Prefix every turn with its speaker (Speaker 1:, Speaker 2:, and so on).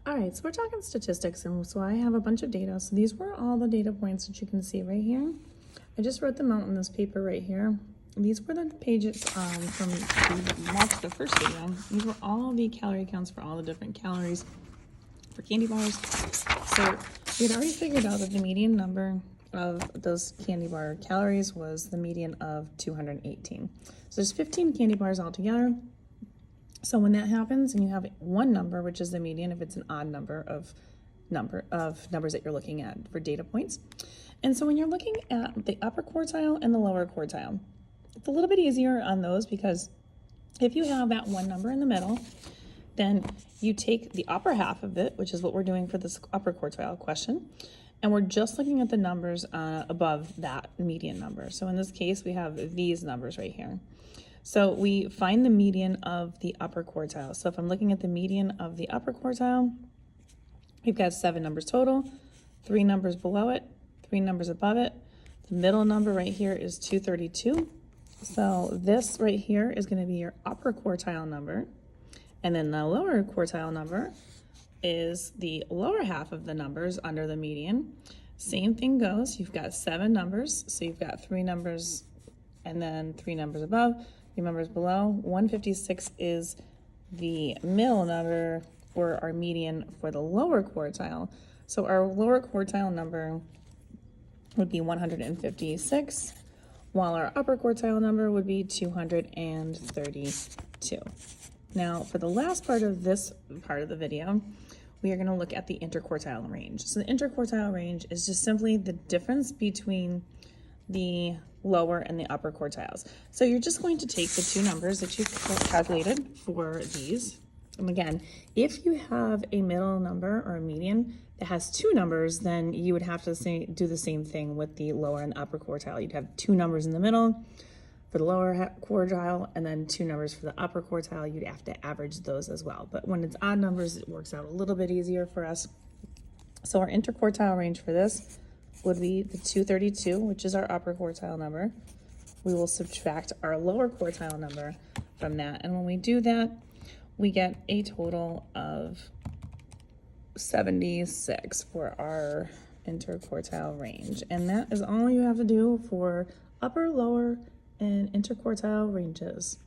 Speaker 1: All right, so we're talking statistics, and so I have a bunch of data. So these were all the data points that you can see right here. I just wrote them out in this paper right here. These were the pages from the first video. These were all the calorie counts for all the different calories for candy bars. So we had already figured out that the median number of those candy bar calories was the median of 218. So there's 15 candy bars altogether. So when that happens and you have one number, which is the median, if it's an odd number of numbers that you're looking at for data points. And so when you're looking at the upper quartile and the lower quartile, it's a little bit easier on those because if you have that one number in the middle, then you take the upper half of it, which is what we're doing for this upper quartile question, and we're just looking at the numbers above that median number. So in this case, we have these numbers right here. So we find the median of the upper quartile. So if I'm looking at the median of the upper quartile, we've got 7 numbers total, 3 numbers below it, 3 numbers above it. The middle number right here is 232. So this right here is going to be your upper quartile number. And then the lower quartile number is the lower half of the numbers under the median. Same thing goes. You've got 7 numbers. So you've got 3 numbers and then 3 numbers above, 3 numbers below. 156 is the middle number or our median for the lower quartile. So our lower quartile number would be 156, while our upper quartile number would be 232. Now, for the last part of this part of the video, we are going to look at the interquartile range. So the interquartile range is just simply the difference between the lower and the upper quartiles. So you're just going to take the 2 numbers that you've calculated for these. And again, if you have a middle number or a median that has 2 numbers, then you would have to do the same thing with the lower and the upper quartile. You'd have 2 numbers in the middle for the lower quartile and then 2 numbers for the upper quartile. You'd have to average those as well. But when it's odd numbers, it works out a little bit easier for us. So our interquartile range for this would be the 232, which is our upper quartile number. We will subtract our lower quartile number from that. And when we do that, we get a total of 76 for our interquartile range. And that is all you have to do for upper, lower, and interquartile ranges.